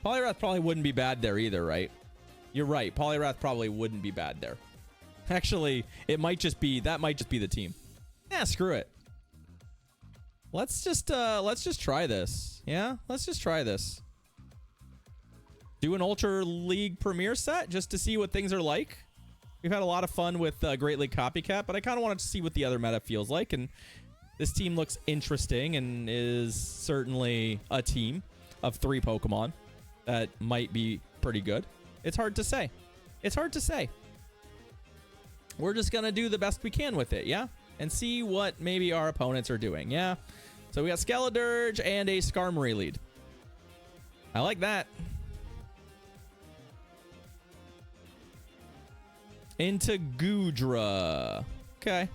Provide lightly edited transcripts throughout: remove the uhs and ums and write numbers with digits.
Poliwrath probably wouldn't be bad there either, right? You're right. Poliwrath probably wouldn't be bad there. Actually, it might just be, that might just be the team. Yeah, screw it. Let's just try this. Yeah, let's just try this. Do an Ultra League Premier set just to see what things are like. We've had a lot of fun with Great League Copycat, but I kind of wanted to see what the other meta feels like, and this team looks interesting and is certainly a team of 3 Pokemon that might be pretty good. It's hard to say. It's hard to say. We're just going to do the best we can with it, yeah? And see what maybe our opponents are doing, yeah? So we got Skeledirge and a Skarmory lead. I like that. Into Goodra. Okay.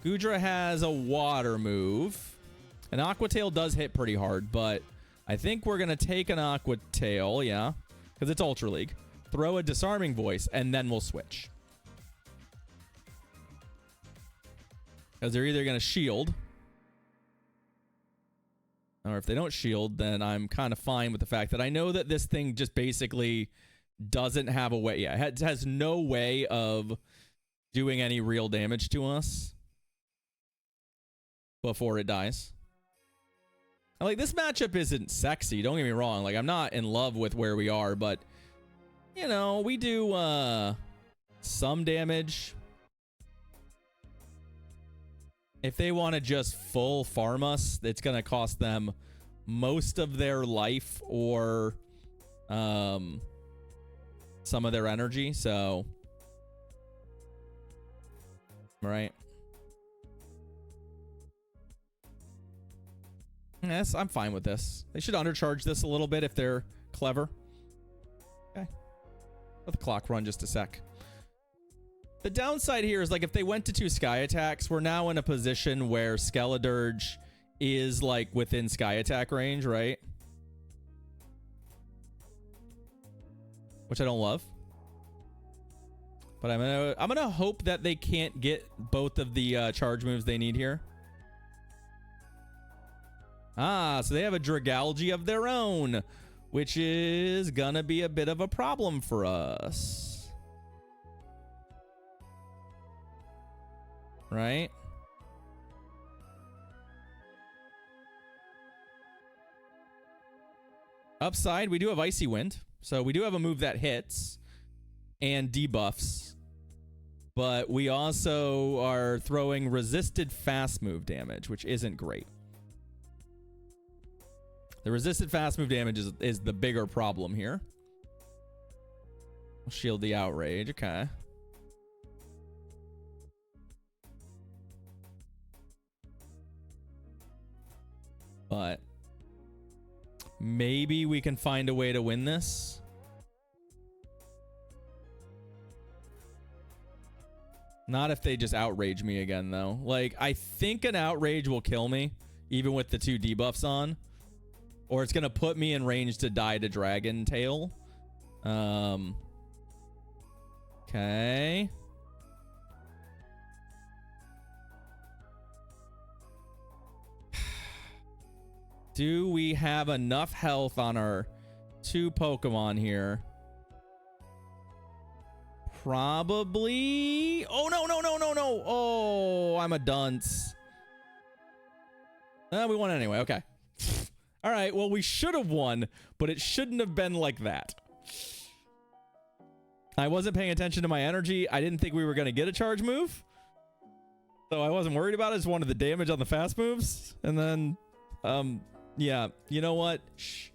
Goodra has a water move. An Aqua Tail does hit pretty hard, but I think we're going to take an Aqua Tail, yeah, because it's Ultra League. Throw a Disarming Voice, and then we'll switch. Because they're either going to shield, or if they don't shield, then I'm kind of fine with the fact that I know that this thing just basically doesn't have a way. Yeah, it has no way of doing any real damage to us before it dies. Like, this matchup isn't sexy, don't get me wrong. Like, I'm not in love with where we are, but, you know, we do some damage. If they want to just full farm us, it's going to cost them most of their life or some of their energy, so... Right. Yes, I'm fine with this. They should undercharge this a little bit if they're clever. Okay. Let the clock run just a sec. The downside here is, like, if they went to 2 Sky Attacks, we're now in a position where Skeledirge is, like, within Sky Attack range, right? Which I don't love. But I'm gonna hope that they can't get both of the charge moves they need here. Ah, so they have a Dragalge of their own, which is gonna be a bit of a problem for us. Right? Upside, we do have Icy Wind. So we do have a move that hits and debuffs. But we also are throwing resisted fast move damage, which isn't great. The resisted fast move damage is the bigger problem here. We'll shield the Outrage. Okay. But maybe we can find a way to win this. Not if they just Outrage me again, though. Like, I think an Outrage will kill me, even with the 2 debuffs on. Or it's going to put me in range to die to Dragon Tail. Okay. Do we have enough health on our 2 Pokemon here? Probably. Oh, no, no, no, no, no. Oh, I'm a dunce. We won anyway. Okay. All right. Well, we should have won, but it shouldn't have been like that. I wasn't paying attention to my energy. I didn't think we were going to get a charge move. So I wasn't worried about it. I just wanted the damage on the fast moves. And then, yeah, you know what? Shh.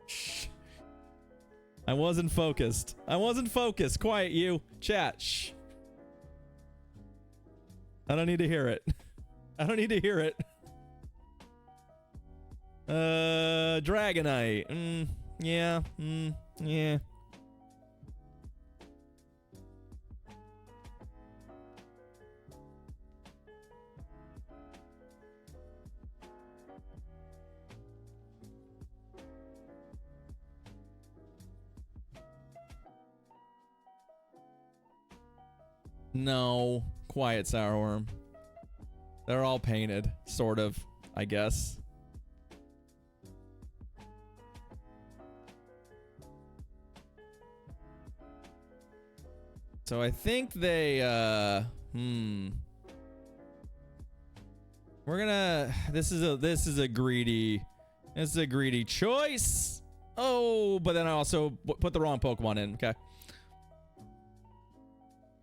Shh. I wasn't focused. I wasn't focused. Quiet, you. Chat. Shh. I don't need to hear it. I don't need to hear it. Dragonite. Yeah. Yeah. No. Quiet Sourworm. They're all painted, sort of, I guess. So I think they, we're gonna, this is a greedy choice. Oh, but then I also put the wrong Pokemon in. Okay.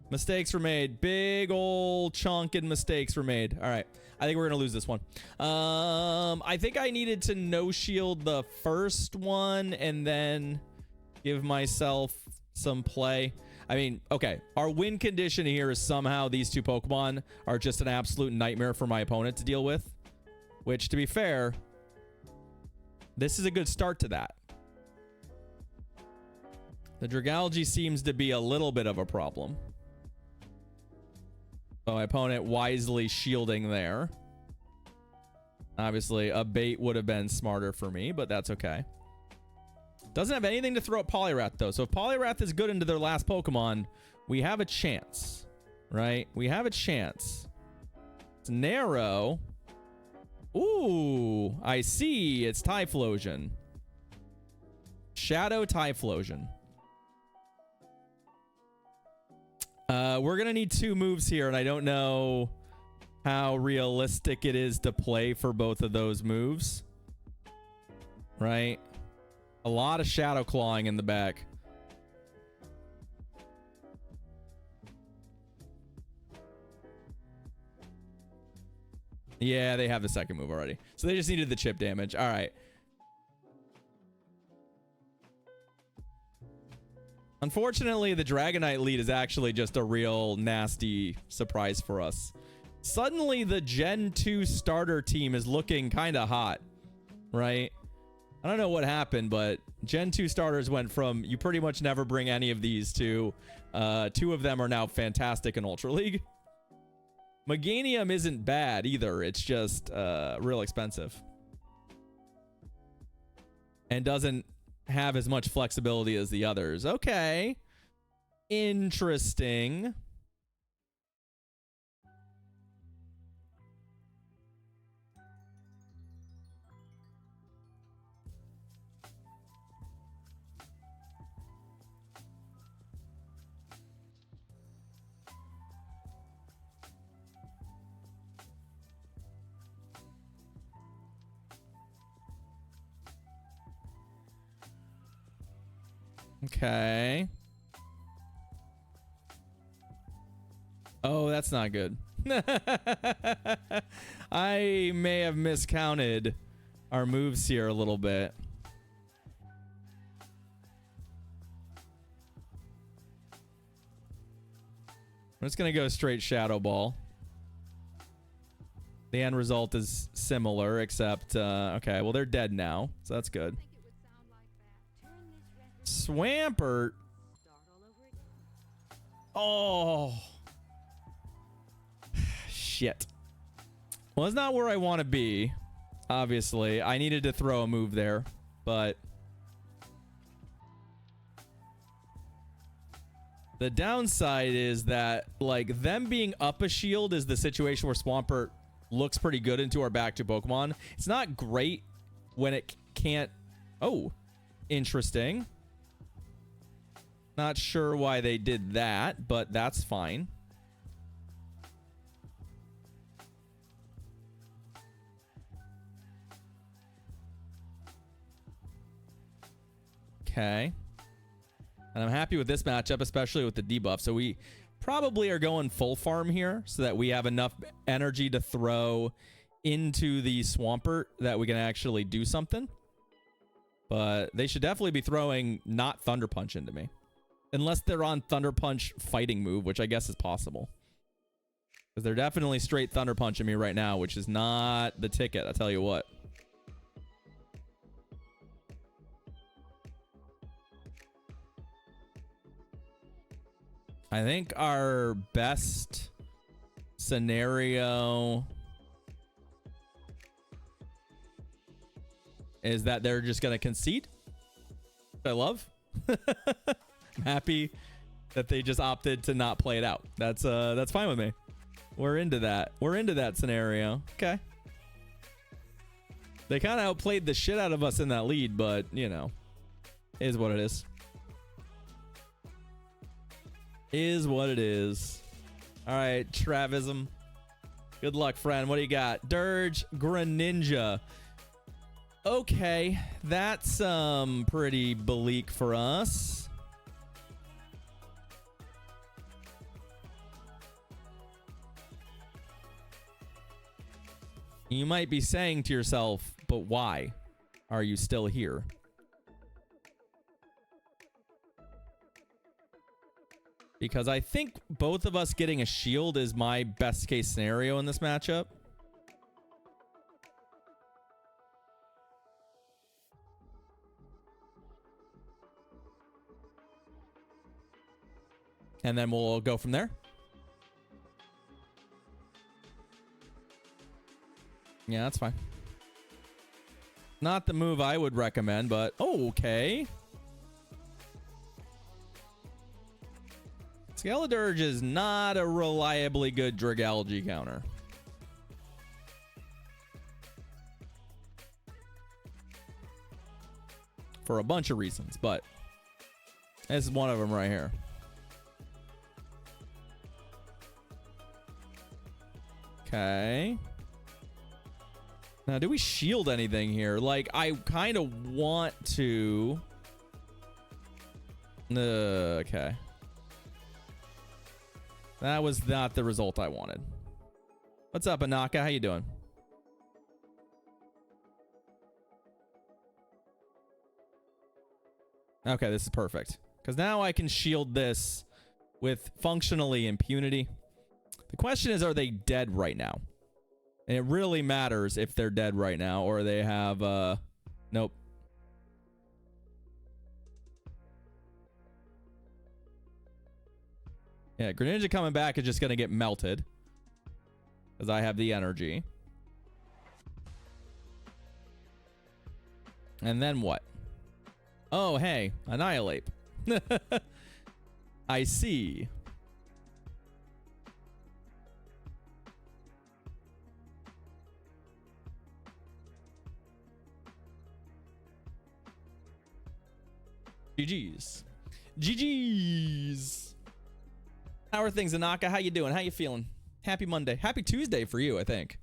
Mistakes were made. Big old chunkin' mistakes were made. All right. I think we're going to lose this one. I think I needed to no shield the first one and then give myself some play. I mean, okay. Our win condition here is somehow these two Pokemon are just an absolute nightmare for my opponent to deal with. Which, to be fair, this is a good start to that. The Dragalge seems to be a little bit of a problem. So my opponent wisely shielding there. Obviously, a bait would have been smarter for me, but that's okay. Doesn't have anything to throw at Poliwrath, though. So if Poliwrath is good into their last Pokemon, we have a chance, right? We have a chance. It's narrow. Ooh, I see. It's Typhlosion. Shadow Typhlosion. We're going to need 2 moves here, and I don't know how realistic it is to play for both of those moves. Right? A lot of Shadow Clawing in the back. Yeah, they have the second move already. So they just needed the chip damage. All right. Unfortunately, the Dragonite lead is actually just a real nasty surprise for us. Suddenly, the Gen 2 starter team is looking kind of hot, right? I don't know what happened, but Gen 2 starters went from you pretty much never bring any of these to 2 of them are now fantastic in Ultra League. Meganium isn't bad either. It's just real expensive. And doesn't have as much flexibility as the others. Okay. Interesting. Okay. Oh, that's not good. I may have miscounted our moves here a little bit. I'm just going to go straight Shadow Ball. The end result is similar, except, okay, well, they're dead now, so that's good. Swampert. Oh. Shit. Well, it's not where I want to be, obviously. I needed to throw a move there, but the downside is that, like, them being up a shield is the situation where Swampert looks pretty good into our back to Pokemon. It's not great when it can't. Oh, interesting. Not sure why they did that, but that's fine. Okay. And I'm happy with this matchup, especially with the debuff. So we probably are going full farm here so that we have enough energy to throw into the Swampert that we can actually do something. But they should definitely be throwing not Thunder Punch into me. Unless they're on Thunder Punch fighting move, which I guess is possible. Because they're definitely straight Thunder Punching me right now, which is not the ticket, I'll tell you what. I think our best scenario is that they're just going to concede. I love. I'm happy that they just opted to not play it out. That's fine with me. We're into that. We're into that scenario. Okay. They kind of outplayed the shit out of us in that lead, but, you know, is what it is. Is what it is. All right, Travism. Good luck, friend. What do you got? Dirge, Greninja. Okay, that's pretty bleak for us. You might be saying to yourself, but why are you still here? Because I think both of us getting a shield is my best case scenario in this matchup. And then we'll go from there. Yeah, that's fine. Not the move I would recommend, but okay. Skeledirge is not a reliably good Dragalge counter. For a bunch of reasons, but this is one of them right here. Okay. Now, do we shield anything here? Like, I kind of want to. Okay. That was not the result I wanted. What's up, Anaka? How you doing? Okay, this is perfect. Because now I can shield this with functionally impunity. The question is, are they dead right now? And it really matters if they're dead right now or they have, nope. Yeah, Greninja coming back is just going to get melted. Because I have the energy. And then what? Oh, hey, Annihilate. I see. GG's. GG's. How are things, Anaka? How you doing? How you feeling? Happy Monday. Happy Tuesday for you, I think.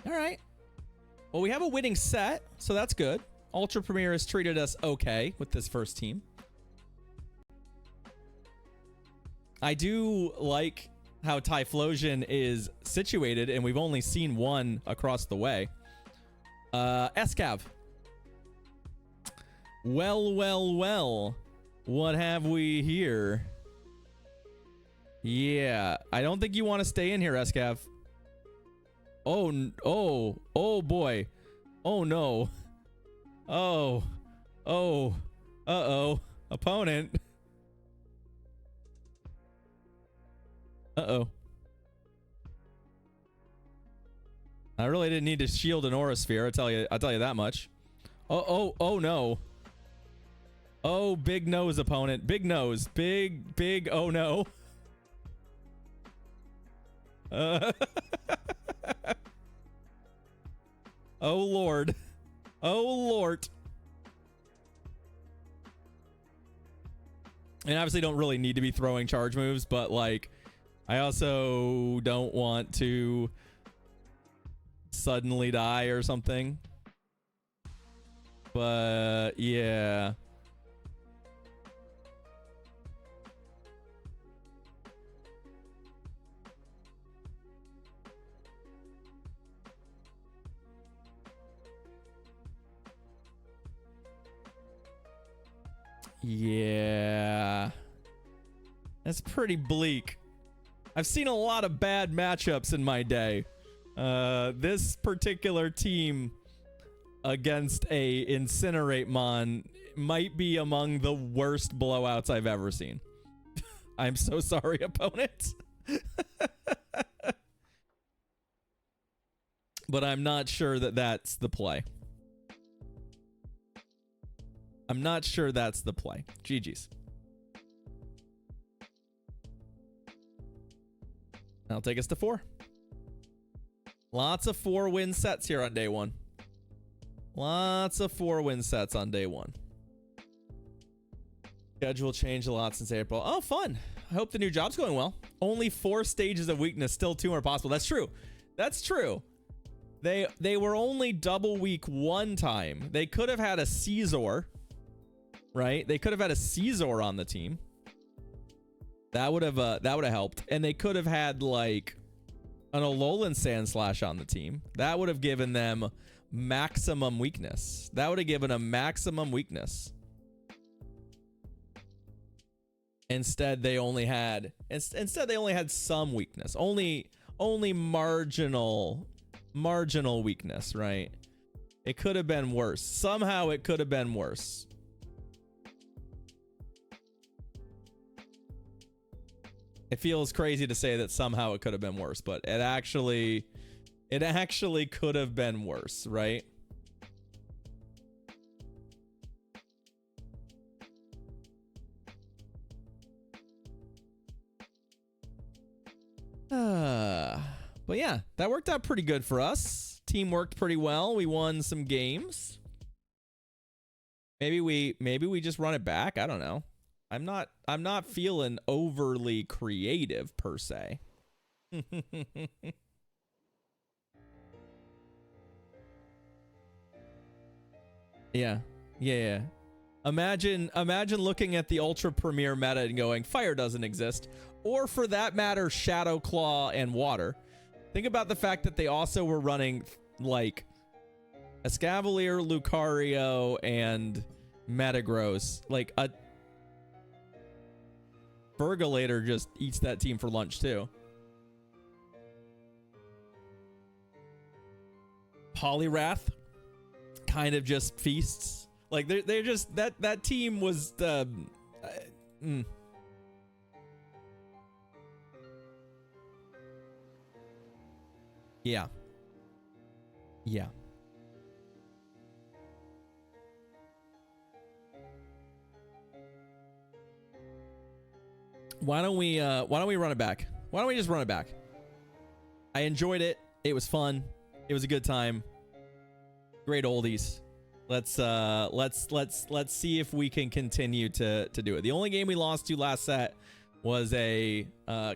All right. Well, we have a winning set, so that's good. Ultra Premier has treated us okay with this first team. I do like how Typhlosion is situated, and we've only seen one across the way. Escav. Well, well, well. What have we here? Yeah, I don't think you want to stay in here, Escav. Oh boy. Oh no. Oh. Uh-oh. Opponent. Uh-oh. I really didn't need to shield an Aura Sphere, I'll tell you that much. Oh no. Oh, big nose, opponent. Big nose. Big, oh no. Oh, Lord. Oh, Lord. And obviously don't really need to be throwing charge moves, but, like, I also don't want to suddenly die or something. But, yeah. Yeah. That's pretty bleak. I've seen a lot of bad matchups in my day. This particular team against a Incinerate Mon might be among the worst blowouts I've ever seen. I'm so sorry, opponent. But I'm not sure that that's the play. I'm not sure that's the play. GG's. That'll take us to 4. Lots of 4-win sets here on day 1. Lots of 4-win sets on day 1. Schedule changed a lot since April. Oh, fun. I hope the new job's going well. Only 4 stages of weakness, still 2 are possible. That's true. That's true. They were only double weak 1 time. They could have had a Caesar, right? They could have had a Caesar on the team. That would have helped. And they could have had like an Alolan Sandslash on the team. That would have given them maximum weakness. That would have given them maximum weakness. Instead they only had some weakness. Only marginal weakness, right? It could have been worse. Somehow it could have been worse. It feels crazy to say that somehow it could have been worse, but it actually could have been worse, right? But yeah, that worked out pretty good for us. Team worked pretty well. We won some games. Maybe we just run it back. I don't know. I'm not feeling overly creative per se. Yeah. Imagine looking at the Ultra Premier meta and going, fire doesn't exist. Or for that matter, Shadow Claw and Water. Think about the fact that they also were running like Escavalier, Lucario, and Metagross. Like a Fergalator just eats that team for lunch too. Poliwrath kind of just feasts. Like they're just that team was Yeah. Why don't we run it back? Why don't we just run it back? I enjoyed it. It was fun. It was a good time. Great oldies. Let's see if we can continue to do it. The only game we lost to last set was a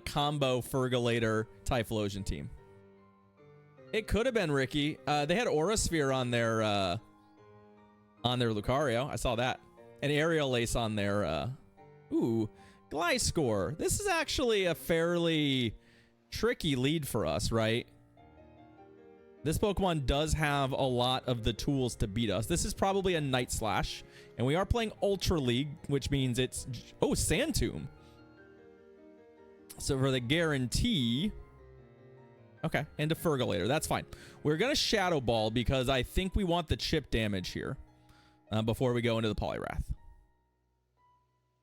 combo Fergalator Typhlosion team. It could have been Ricky. They had Aura Sphere on their Lucario. I saw that. And Aerial Ace on their Gliscor. This is actually a fairly tricky lead for us, right? This Pokemon does have a lot of the tools to beat us. This is probably a Night Slash, and we are playing Ultra League, which means it's Sand Tomb. So for the guarantee, okay, and a Fergalator, that's fine. We're gonna Shadow Ball because I think we want the chip damage here before we go into the Poliwrath.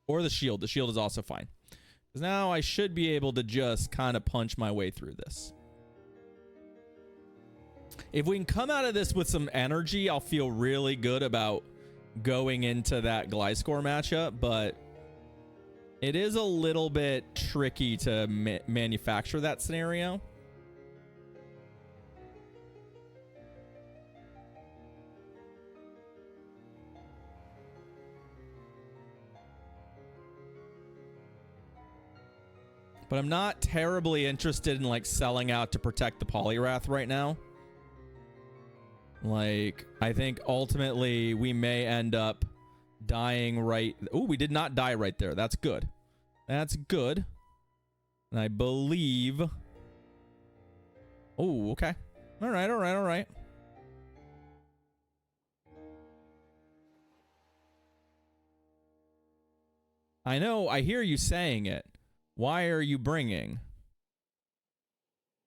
Or the shield. The shield is also fine. Because now I should be able to just kind of punch my way through this. If we can come out of this with some energy, I'll feel really good about going into that Gliscor matchup. But it is a little bit tricky to manufacture that scenario. But I'm not terribly interested in like selling out to protect the Poliwrath right now. Like, I think ultimately we may end up dying right. Oh, we did not die right there. That's good. That's good. And I believe. Oh, okay. All right. I know. I hear you saying it. Why are you bringing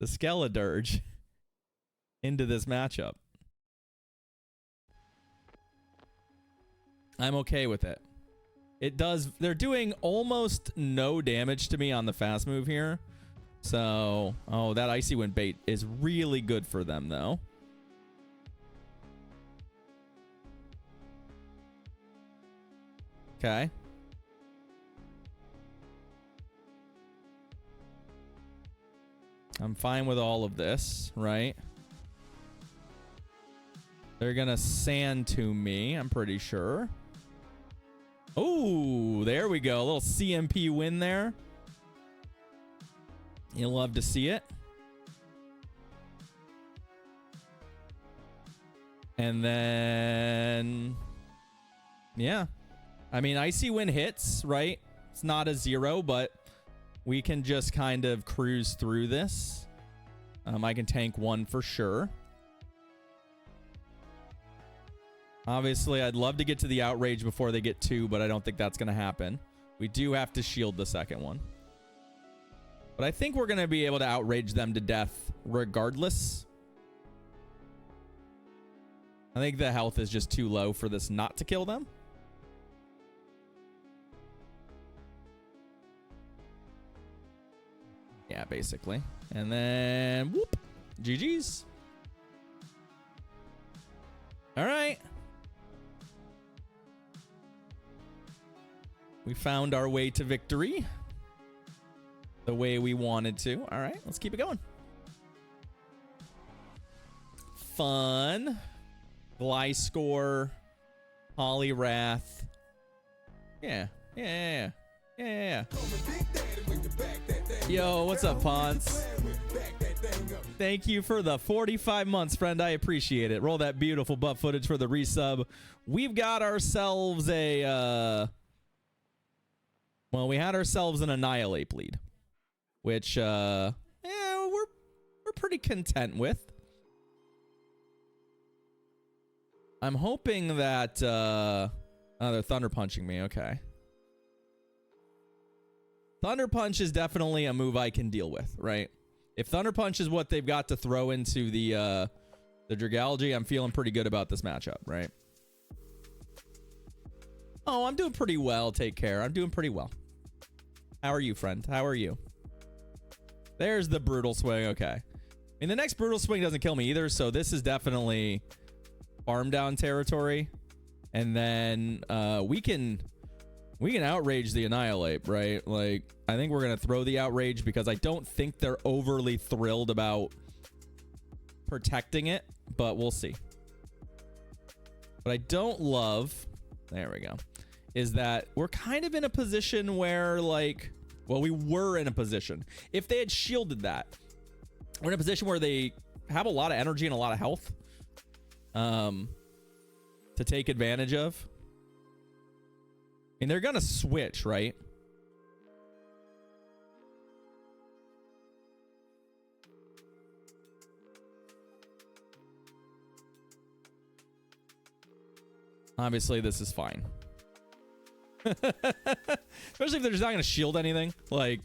the Skeledirge into this matchup? I'm okay with it. It does. They're doing almost no damage to me on the fast move here. So, oh, that Icy Wind bait is really good for them, though. Okay. I'm fine with all of this, right? They're gonna Sand Tomb me, I'm pretty sure. Oh, there we go. A little CMP win there. You'll love to see it. And then, yeah. I mean, Icy Wind hits, right? It's not a 0, but we can just kind of cruise through this. I can tank 1 for sure. Obviously, I'd love to get to the Outrage before they get 2, but I don't think that's going to happen. We do have to shield the second one. But I think we're going to be able to Outrage them to death regardless. I think the health is just too low for this not to kill them. Yeah, basically. And then, whoop. GG's. All right. We found our way to victory the way we wanted to. All right, let's keep it going. Fun. Gliscor. Poliwrath. Yeah. Yo, what's up, Ponce? Thank you for the 45 months, friend. I appreciate it. Roll that beautiful butt footage for the resub. We've got ourselves a... well, we had ourselves an Annihilate bleed, which, yeah, we're pretty content with. I'm hoping that, oh, they're Thunder Punching me. Okay. Thunder Punch is definitely a move I can deal with, right? If Thunder Punch is what they've got to throw into the Dragalge, I'm feeling pretty good about this matchup, right? Oh, I'm doing pretty well. Take care. I'm doing pretty well. How are you, friend? How are you? There's the Brutal Swing. Okay. I mean, the next Brutal Swing doesn't kill me either, so this is definitely farm down territory. And then we can outrage the Annihilate, right? Like, I think we're going to throw the outrage because I don't think they're overly thrilled about protecting it, but we'll see. What I don't love, there we go, is that we're kind of in a position where, like, well, we were in a position. If they had shielded that, we're in a position where they have a lot of energy and a lot of health to take advantage of. I mean, they're going to switch, right? Obviously, this is fine. Especially if they're just not going to shield anything. Like,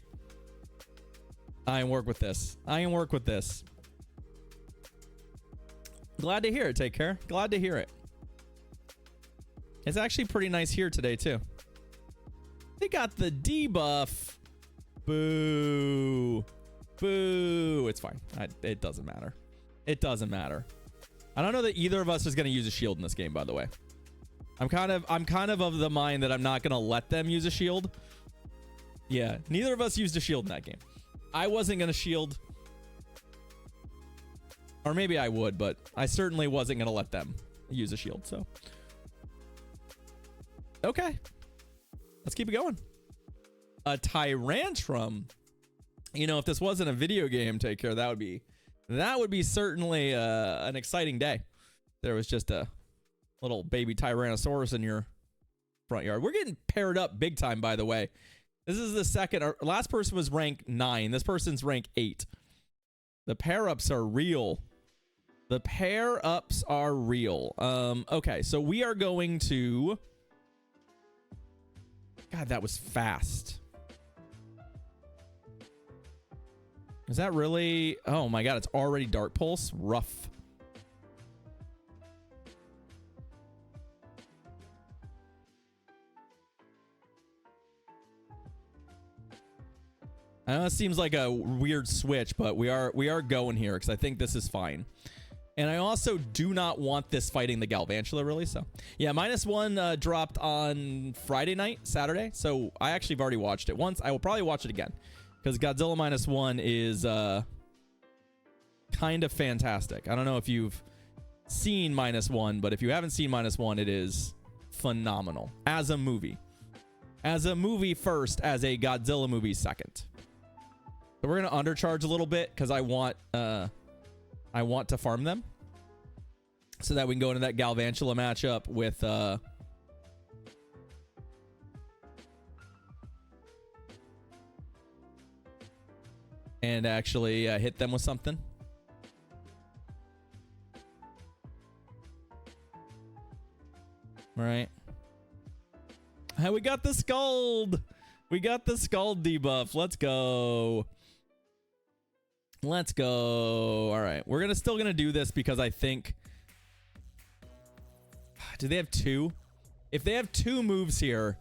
I can work with this. I can work with this. Glad to hear it. Take care. Glad to hear it. It's actually pretty nice here today, too. They got the debuff. Boo. Boo. It's fine. It doesn't matter. It doesn't matter. I don't know that either of us is going to use a shield in this game, by the way. I'm kind of the mind that I'm not going to let them use a shield. Yeah, neither of us used a shield in that game. I wasn't going to shield. Or maybe I would, but I certainly wasn't going to let them use a shield, so. Okay. Let's keep it going. A Tyrantrum. You know, if this wasn't a video game, take care, that would be certainly an exciting day. There was just a little baby Tyrannosaurus in your front yard. We're getting paired up big time, by the way. This is the second. Our last person was rank 9. This person's rank 8. The pair-ups are real. The pair-ups are real. Okay, so we are going to... God, that was fast. Is that really... Oh my god, it's already Dark Pulse? Rough. I know it seems like a weird switch, but we are going here because I think this is fine. And I also do not want this fighting the Galvantula, really. So, yeah, -1 dropped on Friday night, Saturday. So I actually have already watched it once. I will probably watch it again because Godzilla -1 is kind of fantastic. I don't know if you've seen -1, but if you haven't seen -1, it is phenomenal as a movie. As a movie first, as a Godzilla movie second. So we're gonna undercharge a little bit because I want to farm them so that we can go into that Galvantula matchup with and actually hit them with something. All right. Hey, we got the Scald. We got the Scald debuff. Let's go. Let's go. All right. We're still gonna do this because I think. Do they have two? If they have two moves here,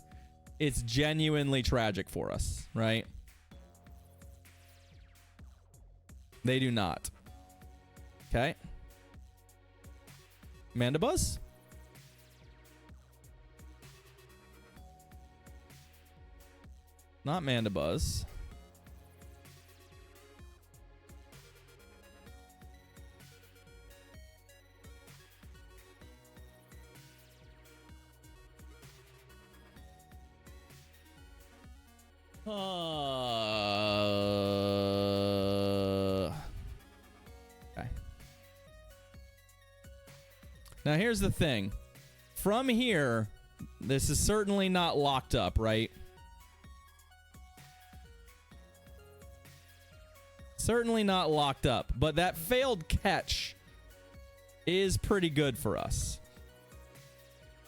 it's genuinely tragic for us, right? They do not. Okay. Mandibuzz? Not Mandibuzz. Okay. Now here's the thing. From here, this is certainly not locked up, right? Certainly not locked up, but that failed catch is pretty good for us.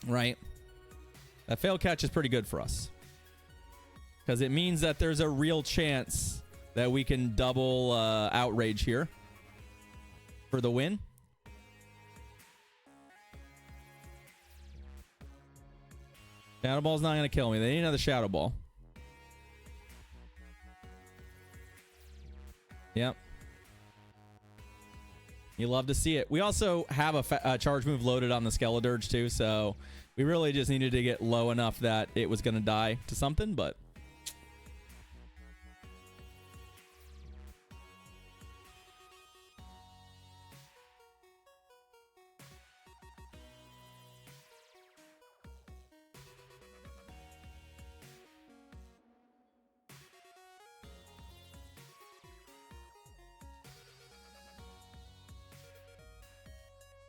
Right? That failed catch is pretty good for us. Because it means that there's a real chance that we can double outrage here for the win. Shadow Ball's not going to kill me. They need another Shadow Ball. Yep. You love to see it. We also have a charge move loaded on the Skeledirge too, so we really just needed to get low enough that it was going to die to something, but...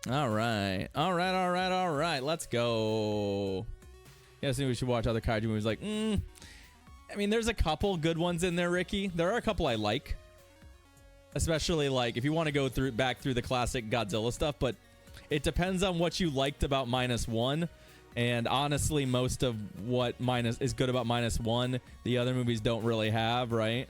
All right. All right, all right, all right. Let's go. Yeah, I think we should watch other kaiju movies. Like, I mean, there's a couple good ones in there, Ricky. There are a couple I like. Especially, like, if you want to go back through the classic Godzilla stuff. But it depends on what you liked about -1. And honestly, most of what is good about -1, the other movies don't really have, right?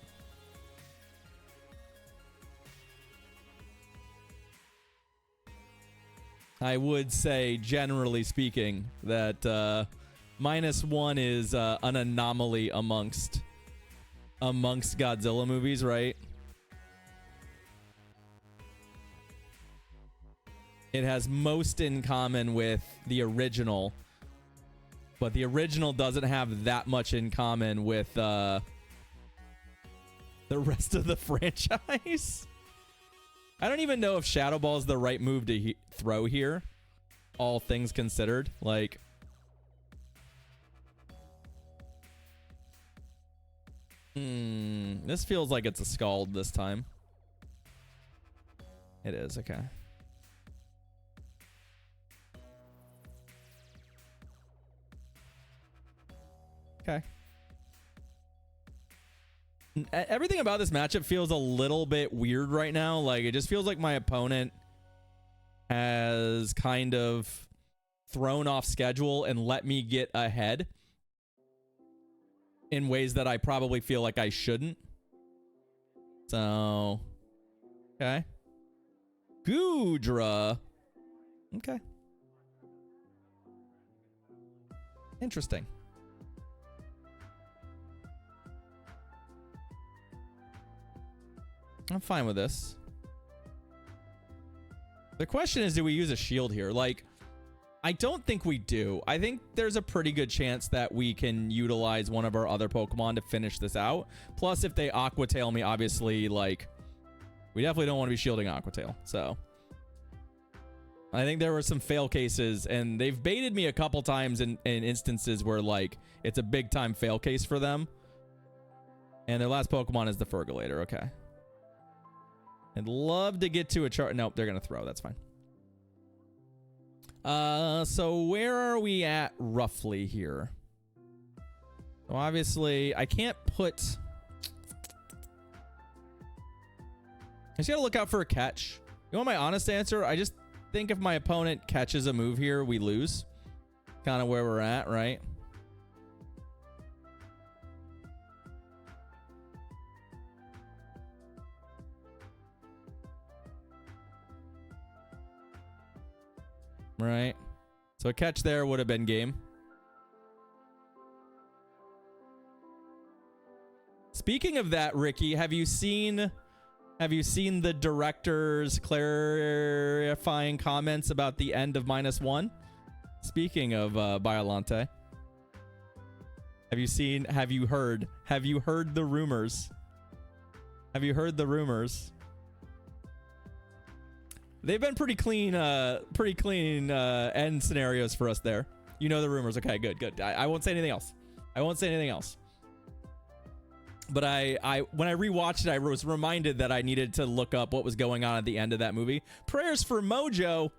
I would say, generally speaking, that -1 is an anomaly amongst Godzilla movies, right? It has most in common with the original, but the original doesn't have that much in common with the rest of the franchise. I don't even know if Shadow Ball is the right move to throw here, all things considered. Like, this feels like it's a Scald this time. It is, okay. Okay. Everything about this matchup feels a little bit weird right now. Like, it just feels like my opponent has kind of thrown off schedule and let me get ahead in ways that I probably feel like I shouldn't. So, okay. Goodra. Okay. Interesting. I'm fine with this. The question is, do we use a shield here? Like, I don't think we do. I think there's a pretty good chance that we can utilize one of our other Pokemon to finish this out. Plus, if they Aqua Tail me, obviously, like, we definitely don't want to be shielding Aqua Tail. So, I think there were some fail cases, and they've baited me a couple times in instances where, like, it's a big time fail case for them. And their last Pokemon is the Fergulator. Okay. I'd love to get to a chart. Nope, they're going to throw. That's fine. So where are we at roughly here? So obviously, I can't put... I just got to look out for a catch. You want my honest answer? I just think if my opponent catches a move here, we lose. Kind of where we're at, right? Right. So a catch there would have been game. Speaking of that, Ricky, have you seen the director's clarifying comments about the end of -1? Speaking of Biolante. Have you heard the rumors? Have you heard the rumors? They've been pretty clean end scenarios for us there. You know the rumors. Okay, good. I won't say anything else. I won't say anything else. But when I rewatched it, I was reminded that I needed to look up what was going on at the end of that movie. Prayers for Mojo.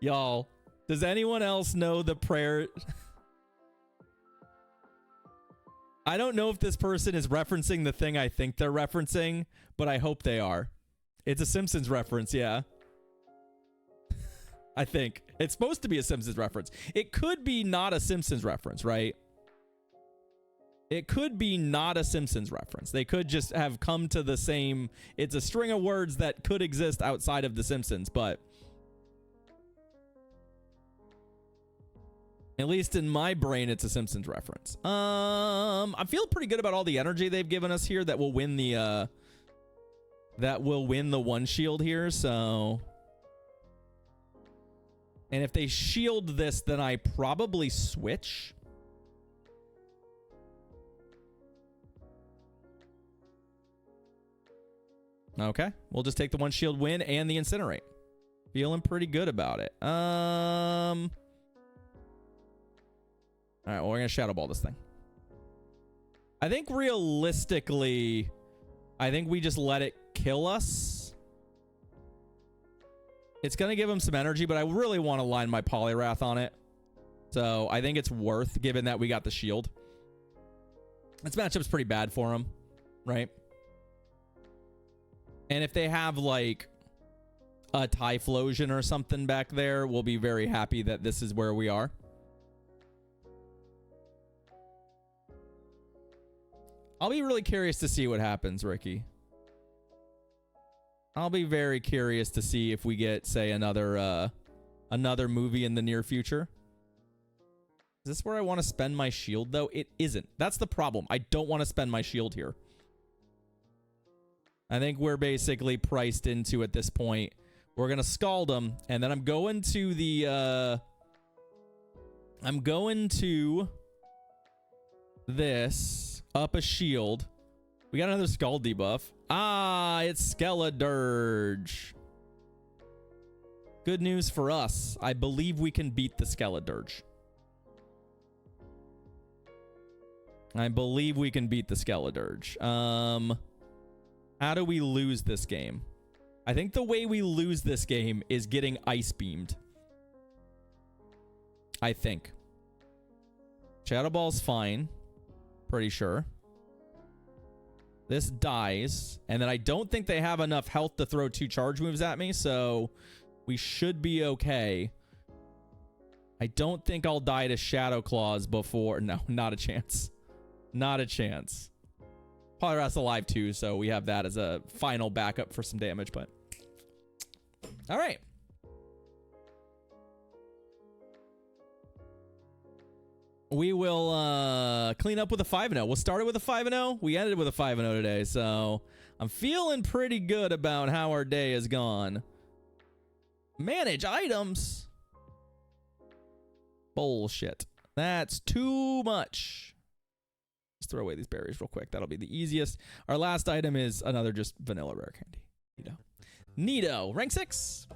Y'all, does anyone else know the prayer? I don't know if this person is referencing the thing I think they're referencing, but I hope they are. It's a Simpsons reference, yeah. I think. It's supposed to be a Simpsons reference. It could be not a Simpsons reference, right? It could be not a Simpsons reference. They could just have come to the same... It's a string of words that could exist outside of the Simpsons, but... At least in my brain, it's a Simpsons reference. I'm feeling pretty good about all the energy they've given us here that will win the one shield here, so... And if they shield this, then I probably switch. Okay, we'll just take the one shield win and the incinerate. Feeling pretty good about it. All right, well, we're going to Shadow Ball this thing. I think realistically, I think we just let it kill us. It's going to give him some energy, but I really want to line my Poliwrath on it. So I think it's worth, given that we got the shield. This matchup's pretty bad for him, right? And if they have, like, a Typhlosion or something back there, we'll be very happy that this is where we are. I'll be really curious to see what happens, Ricky. I'll be very curious to see if we get, say, another movie in the near future. Is this where I want to spend my shield, though? It isn't. That's the problem. I don't want to spend my shield here. I think we're basically priced into, at this point, we're going to Scald them, and then I'm going to the... I'm going to this... Up a shield. We got another Scald debuff. Ah, it's Skeledirge. Good news for us. I believe we can beat the Skeledirge. I believe we can beat the Skeledirge. How do we lose this game? I think the way we lose this game is getting Ice Beamed. I think. Shadow Ball's fine. Pretty sure. This dies. And then I don't think they have enough health to throw 2 charge moves at me, so we should be okay. I don't think I'll die to Shadow Claws before... No, not a chance. Not a chance. Poliwrath's alive too, so we have that as a final backup for some damage, but... Alright. We will clean up with a 5-0. We'll start it with a 5-0. We ended with a 5-0 today, so I'm feeling pretty good about how our day has gone. Manage items. Bullshit. That's too much. Let's throw away these berries real quick. That'll be the easiest. Our last item is another just vanilla rare candy. You know, Nido, rank 6.